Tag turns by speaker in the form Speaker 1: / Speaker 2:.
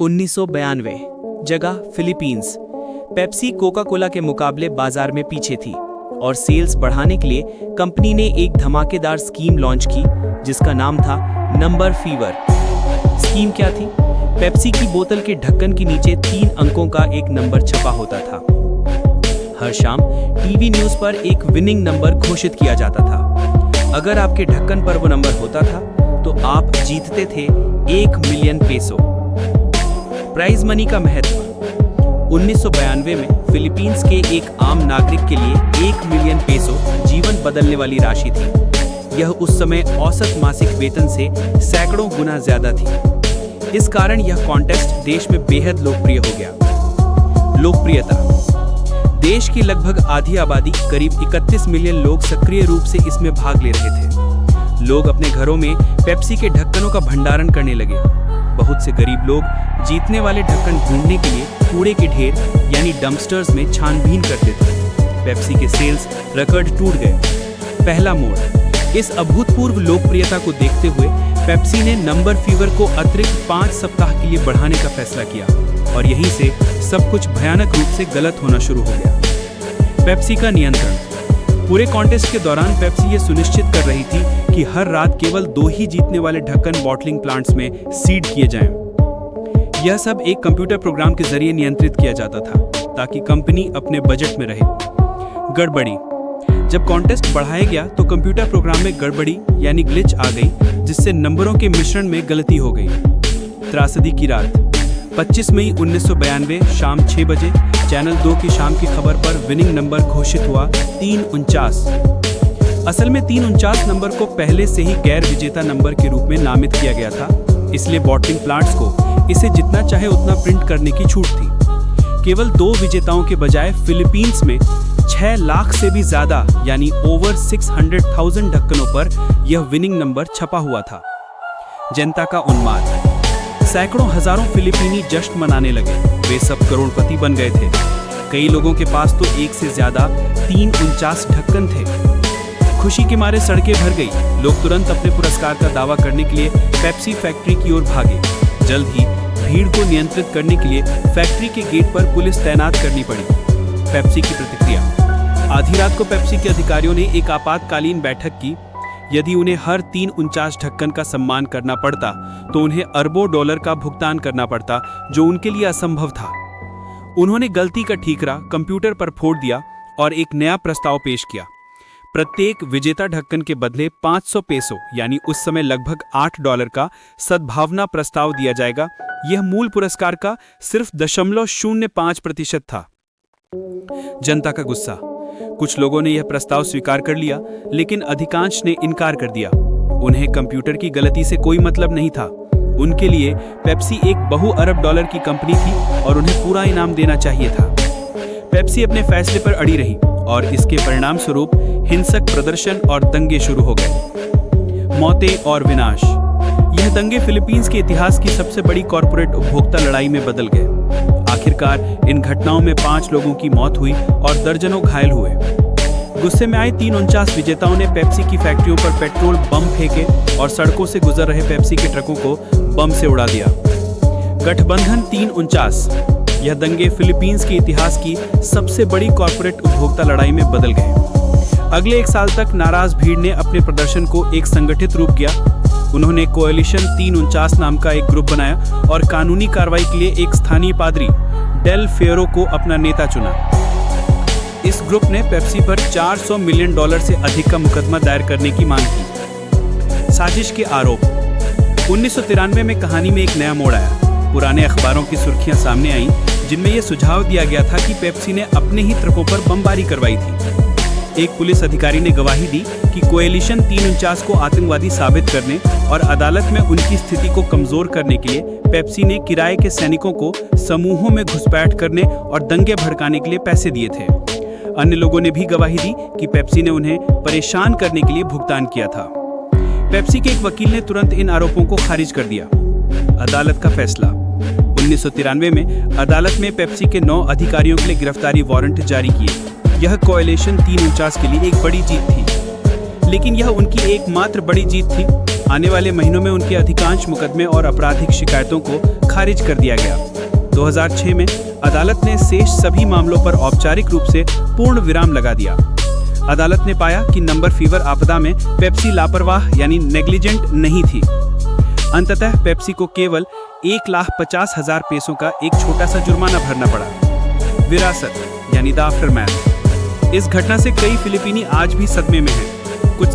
Speaker 1: 1992। जगह Philippines. Pepsi Coca Cola के मुकाबले बाजार में पीछे थी और सेल्स बढ़ाने के लिए कंपनी ने एक धमाकेदार स्कीम लॉन्च की जिसका नाम था नंबर फीवर। स्कीम क्या थी? पेप्सी की बोतल के ढक्कन के नीचे 3 अंकों का एक नंबर छपा होता था। हर शाम टीवी न्यूज पर एक विनिंग नंबर घोषित किया जाता था। अगर आपके ढक्कन पर वो नंबर होता था तो आप जीतते थे 1 मिलियन पेसो। प्राइज मनी का महत्व। 1992 में फिलीपींस के एक आम नागरिक के लिए 1 मिलियन पेसो जीवन बदलने वाली राशि थी। यह उस समय औसत मासिक वेतन से सैकड़ों गुना ज्यादा थी। इस कारण यह कॉन्टेस्ट देश में बेहद लोकप्रिय हो गया। लोकप्रियता। देश की लगभग आधी आबादी, करीब 31 मिलियन लोग सक्रिय रूप से इसमें भाग ले रहे थे। लोग अपने घरों में पेप्सी के ढक्कनों का भंडारण करने लगे। बहुत से गरीब लोग जीतने वाले ढक्कन ढूंढने के लिए कूड़े के ढेर यानी डंपस्टर्स में छानबीन करते थे। पेप्सी के सेल्स रिकॉर्ड टूट गए। पहला मोड़। इस अभूतपूर्व लोकप्रियता को देखते हुए पेप्सी ने नंबर फीवर को अतिरिक्त 5 सप्ताह के लिए बढ़ाने का फैसला किया और यहीं से सब कुछ भयानक रूप से गलत होना शुरू हो गया। पेप्सी का नियंत्रण। पूरे कॉन्टेस्ट के दौरान पेप्सी ये सुनिश्चित कर रही थी कि हर रात केवल 2 ही जीतने वाले ढक्कन बॉटलिंग प्लांट्स में सीड किए जाएं। यह सब एक कंप्यूटर प्रोग्राम के जरिए नियंत्रित किया जाता था ताकि कंपनी अपने बजट में रहे। गड़बड़ी। जब कॉन्टेस्ट बढ़ाया गया तो कंप्यूटर प्रोग्राम में गड़बड़ी यानी ग्लिच आ गई जिससे नंबरों के मिश्रण में गलती हो गई। त्रासदी की रात। 25 मई 1992 शाम 6 बजे चैनल 2 की शाम की खबर पर विनिंग नंबर घोषित हुआ 349। असल में 349 नंबर को पहले से ही गैर विजेता नंबर के रूप में नामित किया गया था, इसलिए बॉटलिंग प्लांट्स को इसे जितना चाहे उतना प्रिंट करने की छूट थी। केवल 2 विजेताओं के बजाय फिलीपींस में 6 लाख से भी ज्यादा यानी ओवर 600,000 ढक्कनों पर यह विनिंग नंबर छपा हुआ था। जनता का उन्माद। सैकड़ों हजारों फिलिपीनी जश्न मनाने लगे। वे सब करोड़पति बन गए थे। कई लोगों के पास तो एक से ज्यादा 349 ढक्कन थे। खुशी के मारे सड़कें भर गई। लोग तुरंत अपने पुरस्कार का दावा करने के लिए पेप्सी फैक्ट्री की ओर भागे। जल्द ही भीड़ को नियंत्रित करने के लिए फैक्ट्री के गेट पर पुलिस तैनात करनी पड़ी। पेप्सी की प्रतिक्रिया। आधी रात को पेप्सी के अधिकारियों ने एक आपातकालीन बैठक की। यदि उन्हें हर 349 ढक्कन का सम्मान करना पड़ता तो उन्हें अरबों डॉलर का भुगतान करना पड़ता, जो उनके लिए असंभव था। उन्होंने गलती का ठीकरा कंप्यूटर पर फोड़ दिया और एक नया प्रस्ताव पेश किया। प्रत्येक विजेता ढक्कन के बदले 500 पेसो यानी उस समय लगभग $8 का सद्भावना प्रस्ताव दिया जाएगा। यह मूल पुरस्कार का सिर्फ 0.05% था। जनता का गुस्सा। कुछ लोगों ने यह प्रस्ताव स्वीकार कर लिया, लेकिन अधिकांश ने इनकार कर दिया। उन्हें कंप्यूटर की गलती से कोई मतलब नहीं था। उनके लिए पेप्सी एक बहु-अरब डॉलर की कंपनी थी और उन्हें पूरा इनाम देना चाहिए था। पेप्सी अपने फैसले पर अड़ी रही और इसके परिणाम स्वरूप हिंसक प्रदर्शन और दंगे शुरू हो गए। मौतें और विनाश। यह दंगे फिलीपींस के इतिहास की सबसे बड़ी कॉर्पोरेट उपभोक्ता लड़ाई में बदल गए। आखिरकार इन घटनाओं में 5 लोगों की मौत हुई और दर्जनों घायल हुए। गुस्से में आए 349 विजेताओं ने पेप्सी की फैक्ट्रियों पर पेट्रोल बम फेंके और सड़कों से गुजर रहे पेप्सी के ट्रकों को बम से उड़ा दिया। गठबंधन 349। यह दंगे फिलीपींस के इतिहास की सबसे बड़ी कॉर्पोरेट उपभोक्ता लड़ाई में बदल गए। अगले 1 साल तक नाराज भीड़ ने अपने प्रदर्शन को एक संगठित रूप दिया। उन्होंने कोएलिशन 349 नाम का एक ग्रुप बनाया और कानूनी कार्रवाई के लिए एक स्थानीय पादरी डेल फेरो को अपना नेता चुना। इस ग्रुप ने पेप्सी पर $400 मिलियन से अधिक का मुकदमा दायर करने की मांग की। साजिश के आरोप। 1993 में कहानी में एक नया मोड़ आया। पुराने अखबारों की सुर्खियां सामने आईं, जिनमें यह सुझाव दिया गया था कि पेप्सी ने अपने ही ट्रकों पर बमबारी करवाई थी। एक पुलिस अधिकारी ने गवाही दी कि कोएलिशन 349 को आतंकवादी साबित करने और अदालत में उनकी स्थिति को कमजोर करने के लिए पेप्सी ने किराए के सैनिकों को समूहों में घुसपैठ करने और दंगे भड़काने के लिए पैसे दिए थे। अन्य लोगों ने भी गवाही दी कि पेप्सी ने उन्हें परेशान करने के लिए भुगतान किया था। पेप्सी के एक वकील ने तुरंत इन आरोपों को खारिज कर दिया। अदालत का फैसला। 1993 में अदालत में पेप्सी के 9 अधिकारियों के लिए गिरफ्तारी वारंट जारी किए। यह कोएलिशन 349 के लिए एक बड़ी जीत थी, लेकिन यह उनकी एकमात्र बड़ी जीत थी। आने वाले महीनों में उनके अधिकांश मुकदमे और आपराधिक शिकायतों को
Speaker 2: खारिज कर दिया गया। 2006 में अदालत ने शेष सभी मामलों पर औपचारिक रूप से पूर्ण विराम लगा दिया। अदालत ने पाया कि नंबर फीवर आपदा में पेप्सी लापरवाह यानी नेग्लिजेंट नहीं थी। अंततः पेप्सी को केवल 1,50,000 पेसों का एक छोटा सा जुर्माना भरना पड़ा। विरासत यानी द आफ्टरमैथ। इस घटना से कई फिलिपीनी आज भी सदमे में हैं।